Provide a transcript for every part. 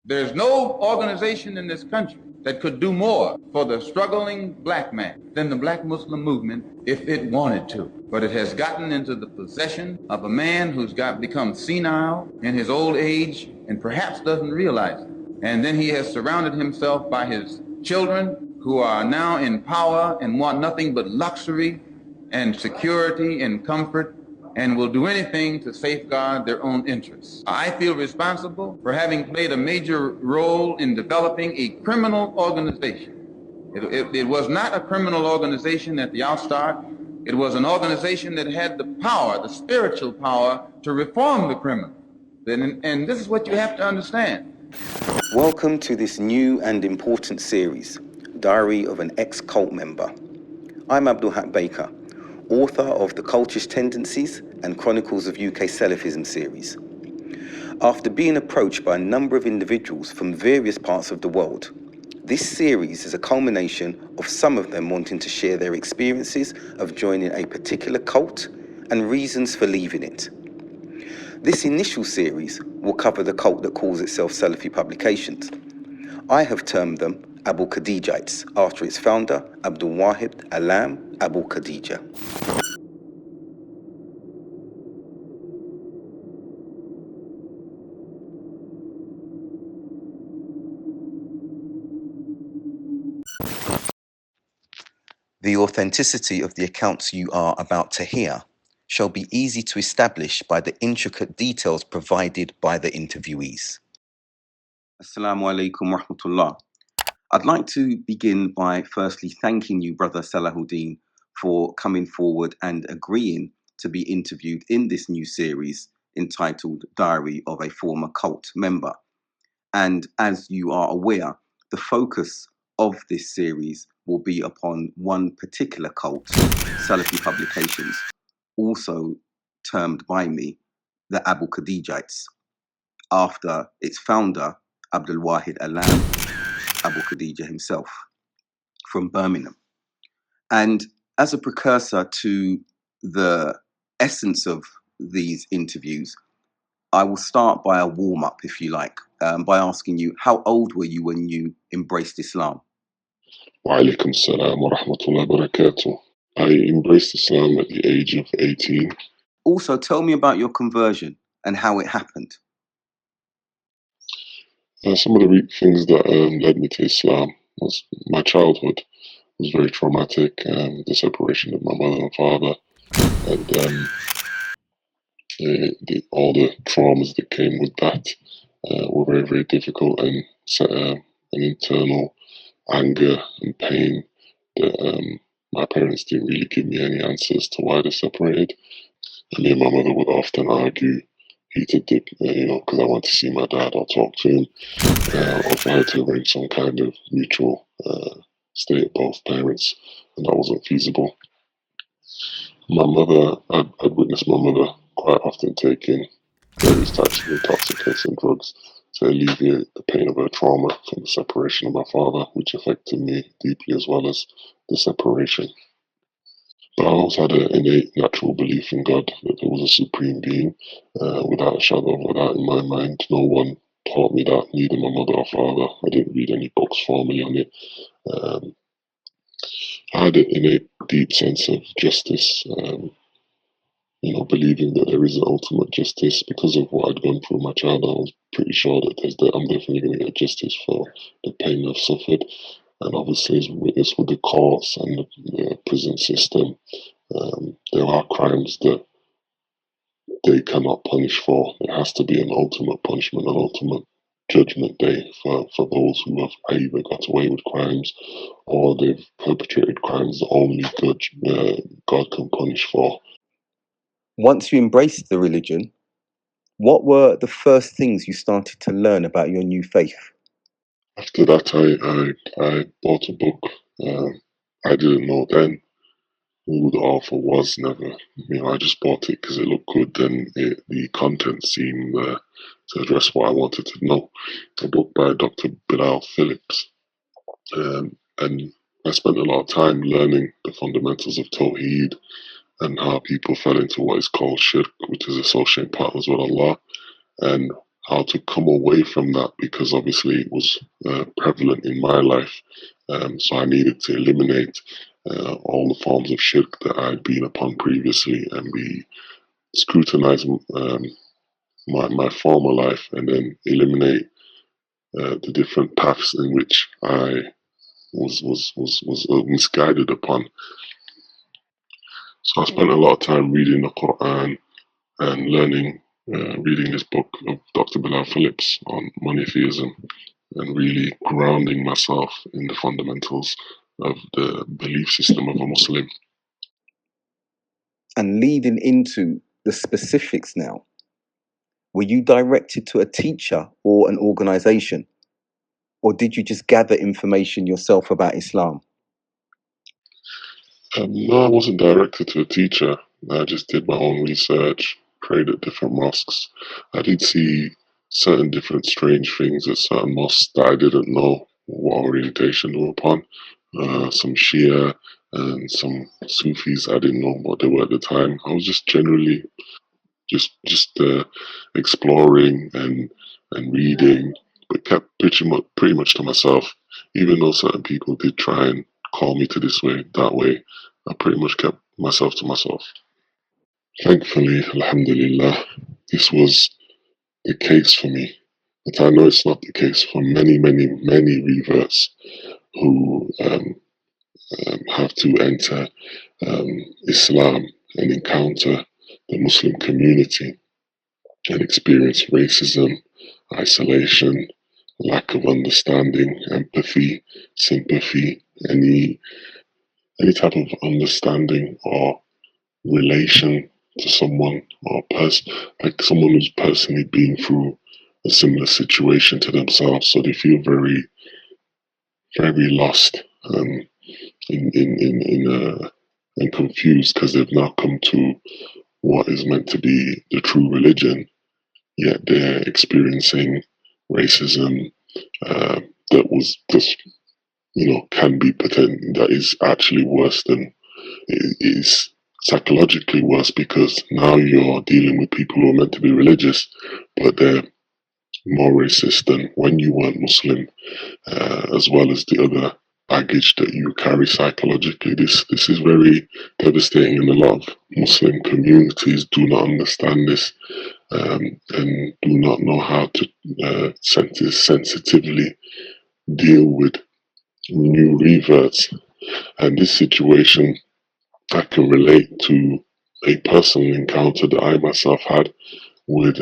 There's no organization in this country that could do more for the struggling black man than the Black Muslim movement if it wanted to. But it has gotten into the possession of a man who's become senile in his old age and perhaps doesn't realize it. And then he has surrounded himself by his children who are now in power and want nothing but luxury and security and comfort, and will do anything to safeguard their own interests. I feel responsible for having played a major role in developing a criminal organization. It was not a criminal organization at the outstart. It was an organization that had the power, the spiritual power, to reform the criminal. And this is what you have to understand. Welcome to this new and important series, Diary of an Ex-Cult Member. I'm Abdul Haq Baker, author of The Cultish Tendencies and Chronicles of UK Salafism series. After being approached by a number of individuals from various parts of the world, this series is a culmination of some of them wanting to share their experiences of joining a particular cult and reasons for leaving it. This initial series will cover the cult that calls itself Salafi Publications. I have termed them Abu Khadijites, after its founder, Abdul Wahid Alam Abu Khadija. The authenticity of the accounts you are about to hear shall be easy to establish by the intricate details provided by the interviewees. Assalamu alaikum wa rahmatullah. I'd like to begin by firstly thanking you, Brother Salahuddin, for coming forward and agreeing to be interviewed in this new series entitled Diary of a Former Cult Member. And as you are aware, the focus of this series will be upon one particular cult, Salafi Publications, also termed by me the Abu Khadijites, after its founder, Abdul Wahid Alam Abu Khadija himself, from Birmingham. And as a precursor to the essence of these interviews, I will start by a warm-up, if you like, by asking you, how old were you when you embraced Islam? Wa alaikum salam wa rahmatullahi wa barakatuh. I embraced Islam at the age of 18. Also, tell me about your conversion and how it happened. Some of the things that led me to Islam was my childhood was very traumatic. The separation of my mother and father, and all the traumas that came with that were very, very difficult, and set an internal anger and pain that my parents didn't really give me any answers to why they separated. And me and my mother would often argue, heated, because I want to see my dad or talk to him, or for her to arrange some kind of mutual stay at both parents, and that wasn't feasible. I'd witnessed my mother quite often taking various types of intoxicants and drugs to alleviate the pain of her trauma from the separation of my father, which affected me deeply as well as the separation. But I also had an innate natural belief in God, that there was a supreme being, without a shadow of a doubt in my mind. No one taught me that, neither my mother or father. I didn't read any books formally on it. I had an innate deep sense of justice, believing that there is an ultimate justice. Because of what I'd gone through my childhood, I was pretty sure that I'm definitely going to get justice for the pain I've suffered. And obviously, as witnessed with the courts and the prison system, there are crimes that they cannot punish for. There has to be an ultimate punishment, an ultimate judgment day for those who have either got away with crimes or they've perpetrated crimes that only God can punish for. Once you embraced the religion, what were the first things you started to learn about your new faith? After that, I bought a book. I didn't know then who the author was, never. I just bought it because it looked good and the content seemed to address what I wanted to know. A book by Dr. Bilal Phillips. And I spent a lot of time learning the fundamentals of Tawheed and how people fell into what is called shirk, which is associating partners with Allah, and how to come away from that, because obviously it was prevalent in my life. So I needed to eliminate all the forms of shirk that I'd been upon previously and be scrutinize my former life, and then eliminate the different paths in which I was misguided upon. So I spent a lot of time reading the Quran and learning, reading this book of Dr. Bilal Phillips on monotheism, and really grounding myself in the fundamentals of the belief system of a Muslim. And leading into the specifics now, were you directed to a teacher or an organization? Or did you just gather information yourself about Islam? No, I wasn't directed to a teacher. I just did my own research, prayed at different mosques. I did see certain different strange things at certain mosques that I didn't know what orientation they were upon. Some Shia and some Sufis, I didn't know what they were at the time. I was just generally just exploring and reading, but kept pretty much to myself. Even though certain people did try and call me to this way, that way, I pretty much kept myself to myself. Thankfully, alhamdulillah, this was the case for me. But I know it's not the case for many, many, many reverts who have to enter Islam and encounter the Muslim community and experience racism, isolation, lack of understanding, empathy, sympathy, any type of understanding or relation to someone, or like someone who's personally been through a similar situation to themselves, so they feel very, very lost and confused, because they've now come to what is meant to be the true religion, yet they're experiencing racism that was just, can be that is actually worse than it is, psychologically worse, because now you're dealing with people who are meant to be religious, but they're more racist than when you weren't Muslim, as well as the other baggage that you carry psychologically. This is very devastating, and a lot of Muslim communities do not understand this, and do not know how to sensitively deal with new reverts. And this situation, I can relate to a personal encounter that I myself had with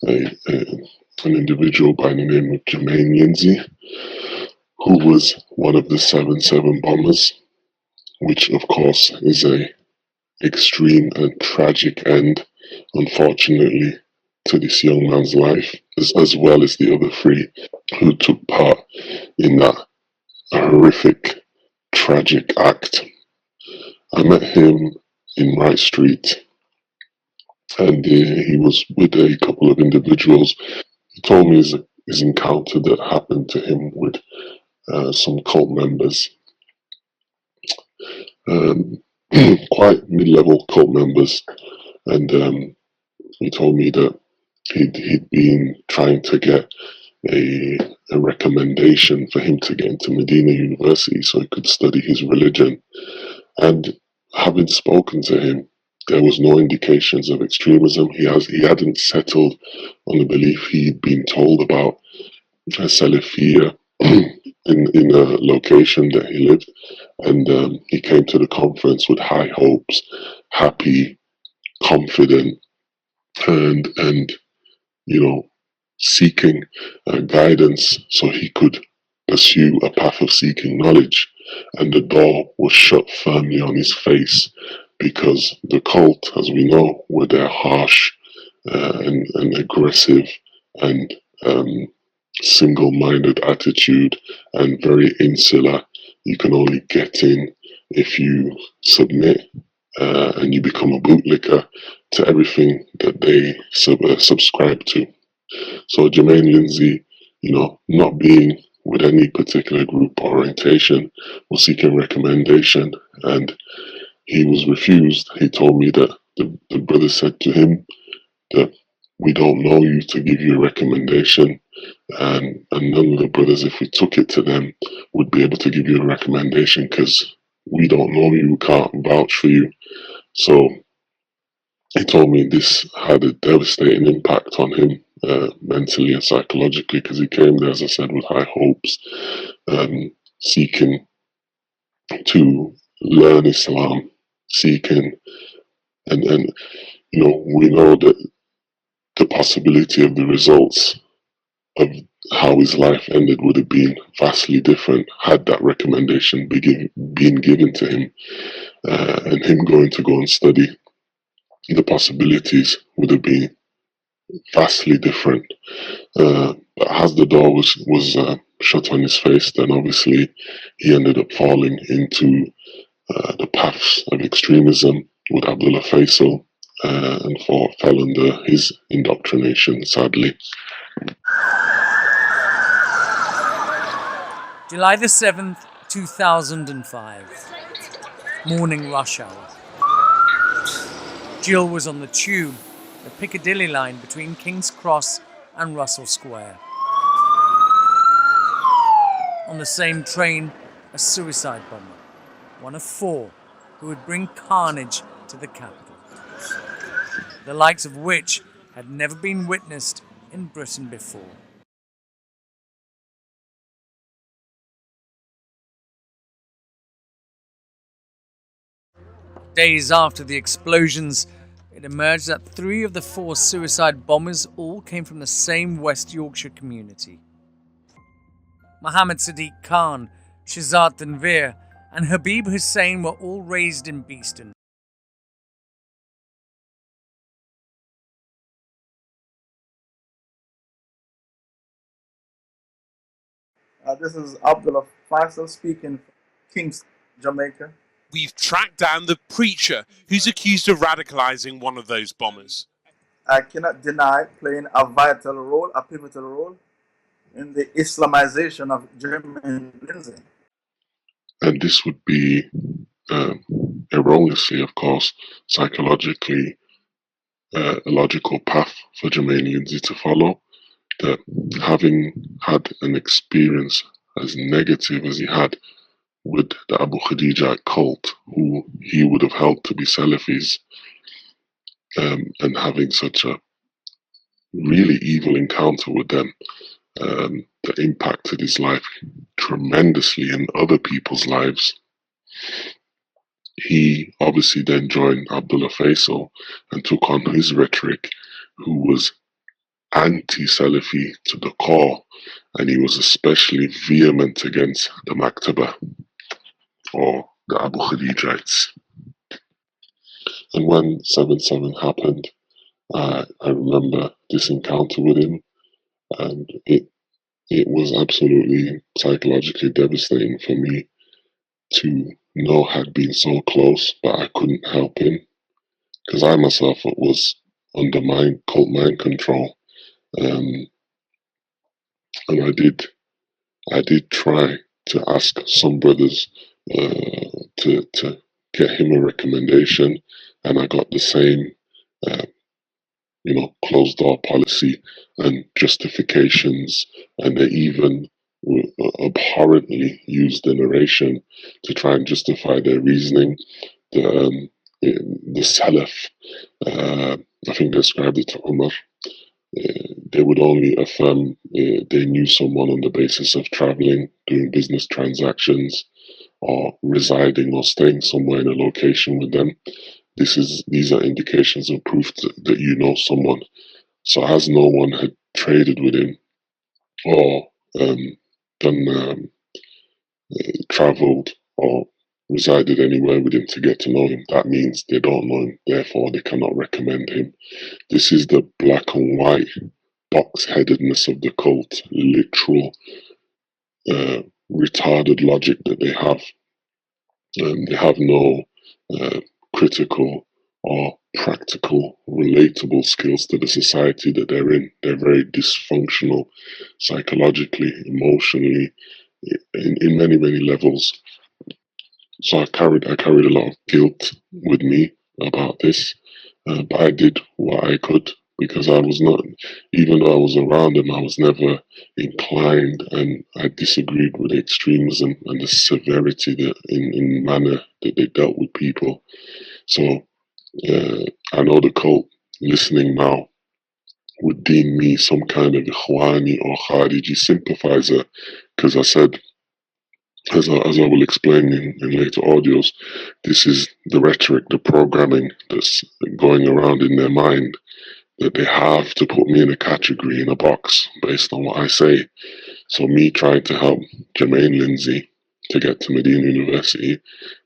an individual by the name of Germaine Lindsey, who was one of the 7/7 bombers, which of course is a extreme and tragic end, unfortunately, to this young man's life, as well as the other three who took part in that horrific, tragic act. I met him in Wright Street, and he was with a couple of individuals. He told me his encounter that happened to him with some cult members, quite mid-level cult members, and he told me that he'd been trying to get a recommendation for him to get into Medina University so he could study his religion. And having spoken to him, there was no indications of extremism. He hadn't settled on the belief he'd been told about Salafia in a location that he lived, and he came to the conference with high hopes, happy, confident, and seeking guidance so he could pursue a path of seeking knowledge. And the door was shut firmly on his face, because the cult, as we know, were their harsh and aggressive and single-minded attitude, and very insular. You can only get in if you submit, and you become a bootlicker to everything that they subscribe to. So Germaine Lindsey, not being with any particular group or orientation, was seeking recommendation, and he was refused. He told me that the brother said to him that we don't know you to give you a recommendation, and none of the brothers, if we took it to them, would be able to give you a recommendation because we don't know you, we can't vouch for you. So he told me this had a devastating impact on him, mentally and psychologically, because he came there, as I said, with high hopes, seeking to learn Islam, seeking, and we know that the possibility of the results of how his life ended would have been vastly different had that recommendation been given to him, and him going to go and study. The possibilities would have been vastly different. But as the door was shut on his face, then obviously he ended up falling into the paths of extremism with Abdullah Faisal, and fell under his indoctrination, sadly. July the 7th, 2005. Morning rush hour. Jill was on the tube, the Piccadilly line between King's Cross and Russell Square. On the same train, a suicide bomber, one of 4 who would bring carnage to the capital, the likes of which had never been witnessed in Britain before. Days after the explosions, it emerged that 3 of the 4 suicide bombers all came from the same West Yorkshire community. Mohammed Sadiq Khan, Shahzad Tanveer, and Habib Hussain were all raised in Beeston. This is Abdullah Faisal speaking from Kingston, Jamaica. We've tracked down the preacher who's accused of radicalizing one of those bombers. I cannot deny playing a vital role, a pivotal role, in the Islamization of Germaine Lindsey. And this would be, erroneously, of course, psychologically, a logical path for Germaine Lindsey to follow. That having had an experience as negative as he had with the Abu Khadija cult, who he would have held to be Salafis, and having such a really evil encounter with them, that impacted his life tremendously and other people's lives. He obviously then joined Abdullah Faisal and took on his rhetoric, who was anti-Salafi to the core, and he was especially vehement against the Maktaba, or the Abu Khadijites. And when 7/7 happened, I remember this encounter with him, and it was absolutely psychologically devastating for me to know had been so close, but I couldn't help him because I myself was under cult mind control, and I did try to ask some brothers to get him a recommendation, and I got the same, closed door policy and justifications, and they even abhorrently used the narration to try and justify their reasoning. The Salaf, I think they described it to Umar. They would only affirm they knew someone on the basis of traveling, doing business transactions, or residing or staying somewhere in a location with them. These are indications of proof that you know someone. So as no one had traded with him or traveled or resided anywhere with him to get to know him, that means they don't know him, therefore they cannot recommend him. This is the black and white box-headedness of the cult, literal retarded logic that they have. They have no critical or practical, relatable skills to the society that they're in. They're very dysfunctional psychologically, emotionally, in many, many levels. So I carried a lot of guilt with me about this, but I did what I could because I was not, even though I was around them, I was never inclined, and I disagreed with the extremism and the severity that in manner that they dealt with people. So I know the cult listening now would deem me some kind of Ikhwani or Khariji sympathizer, because I said, as I will explain in later audios, this is the rhetoric, the programming that's going around in their mind, that they have to put me in a category, in a box, based on what I say. So me trying to help Germaine Lindsey to get to Medina University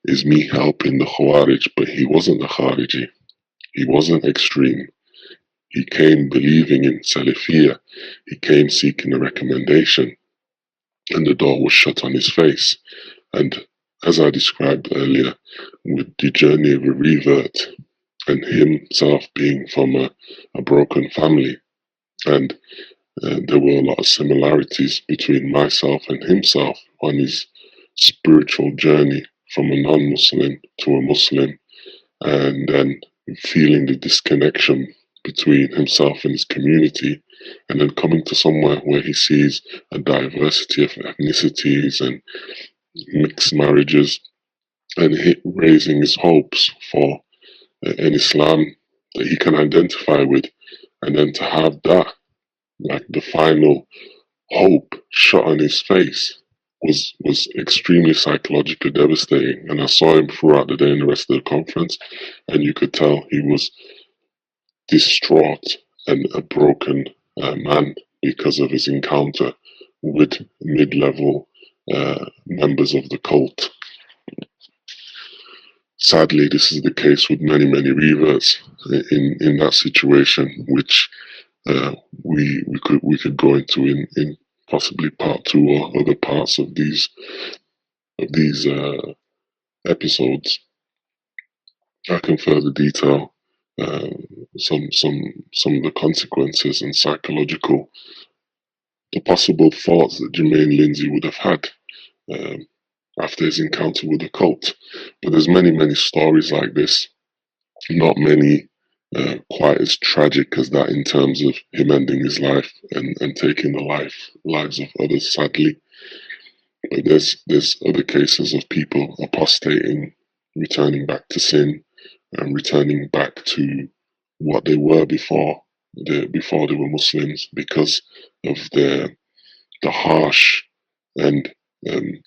is me helping the Khawarij, but he wasn't the Khariji. He wasn't extreme. He came believing in Salafiyah. He came seeking a recommendation, and the door was shut on his face. And as I described earlier, with the journey of a revert and himself being from a broken family, and there were a lot of similarities between myself and himself on his spiritual journey from a non-Muslim to a Muslim, and then feeling the disconnection between himself and his community, and then coming to somewhere where he sees a diversity of ethnicities and mixed marriages, and raising his hopes for an Islam that he can identify with, and then to have that, like the final hope shot on his face, was extremely psychologically devastating. And I saw him throughout the day and the rest of the conference, and you could tell he was distraught and a broken man because of his encounter with mid-level members of the cult. Sadly, this is the case with many, many reverts in that situation, which we could go into in possibly part 2 or other parts of these episodes. I can further detail some of the consequences and the possible thoughts that Germaine Lindsey would have had after his encounter with the cult. But there's many stories like this. Not many quite as tragic as that in terms of him ending his life and taking the lives of others, sadly. But there's other cases of people apostating, returning back to sin, and returning back to what they were before they were Muslims, because of the harsh and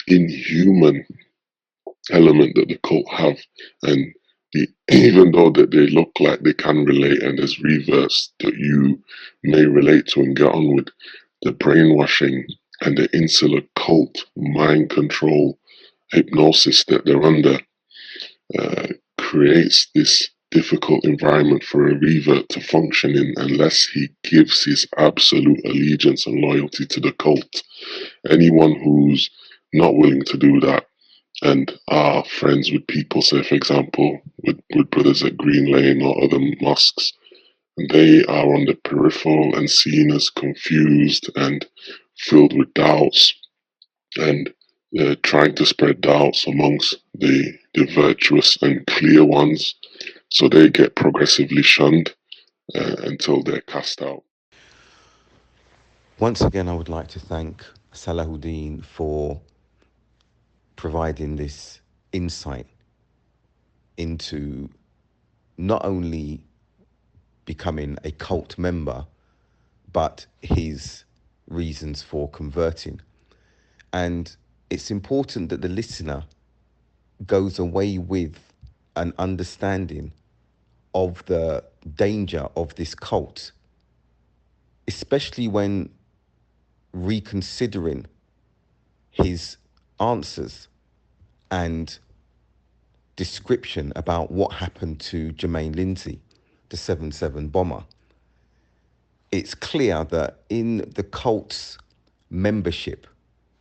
inhuman element that the cult have, and even though that they look like they can relate, and there's reverts that you may relate to and get on with, the brainwashing and the insular cult mind control hypnosis that they're under creates this difficult environment for a revert to function in, unless he gives his absolute allegiance and loyalty to the cult. Anyone who's not willing to do that and are friends with people, say for example, with brothers at Green Lane or other mosques, they are on the peripheral and seen as confused and filled with doubts, and trying to spread doubts amongst the virtuous and clear ones, so they get progressively shunned until they're cast out. Once again, I would like to thank Salahuddin for providing this insight into not only becoming a cult member, but his reasons for converting. And it's important that the listener goes away with an understanding of the danger of this cult, especially when reconsidering his answers and description about what happened to Germaine Lindsey, the 7/7 bomber. It's clear that in the cult's membership,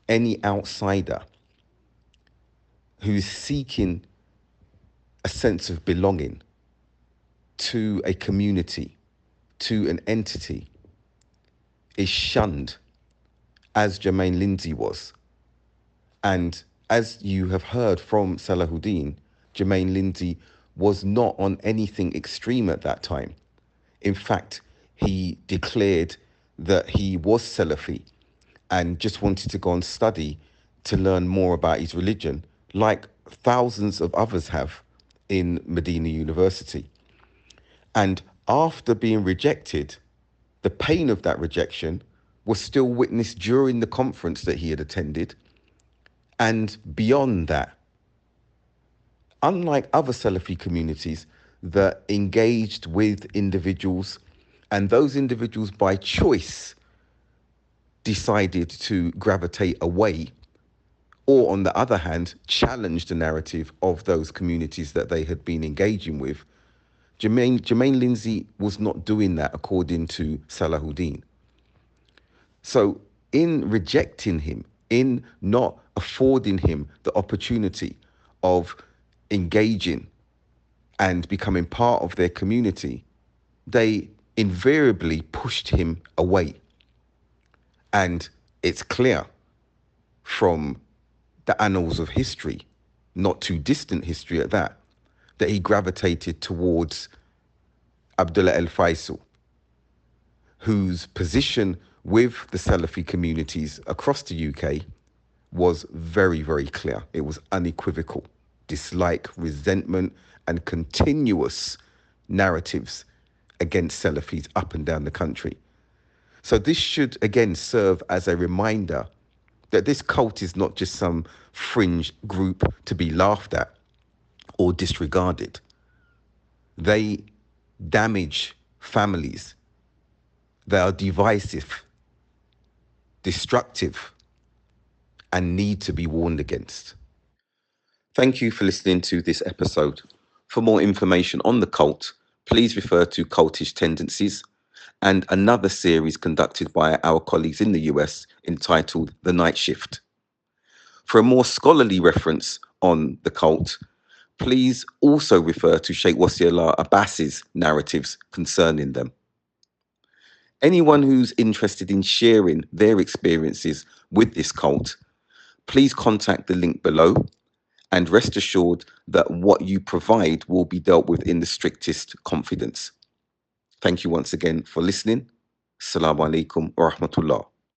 any outsider who's seeking a sense of belonging to a community, to an entity, is shunned, as Germaine Lindsey was. And as you have heard from Salahuddin, Germaine Lindsey was not on anything extreme at that time. In fact, he declared that he was Salafi and just wanted to go and study to learn more about his religion, like thousands of others have in Medina University. And after being rejected, the pain of that rejection was still witnessed during the conference that he had attended. And beyond that, unlike other Salafi communities that engaged with individuals, and those individuals by choice decided to gravitate away, or on the other hand, challenge the narrative of those communities that they had been engaging with, Germaine Lindsey was not doing that according to Salahuddin. So in rejecting him, in not affording him the opportunity of engaging and becoming part of their community, they invariably pushed him away. And it's clear from the annals of history, not too distant history at that, that he gravitated towards Abdullah el-Faisal, whose position with the Salafi communities across the UK was very, very clear. It was unequivocal. Dislike, resentment, and continuous narratives against Salafis up and down the country. So this should again serve as a reminder that this cult is not just some fringe group to be laughed at or disregarded. They damage families. They are divisive, destructive, and need to be warned against. Thank you for listening to this episode. For more information on the cult, please refer to Cultish Tendencies and another series conducted by our colleagues in the US entitled The Night Shift. For a more scholarly reference on the cult, please also refer to Sheikh Wasiullah Abbas's narratives concerning them. Anyone who's interested in sharing their experiences with this cult, please contact the link below and rest assured that what you provide will be dealt with in the strictest confidence. Thank you once again for listening. Assalamu alaikum wa rahmatullah.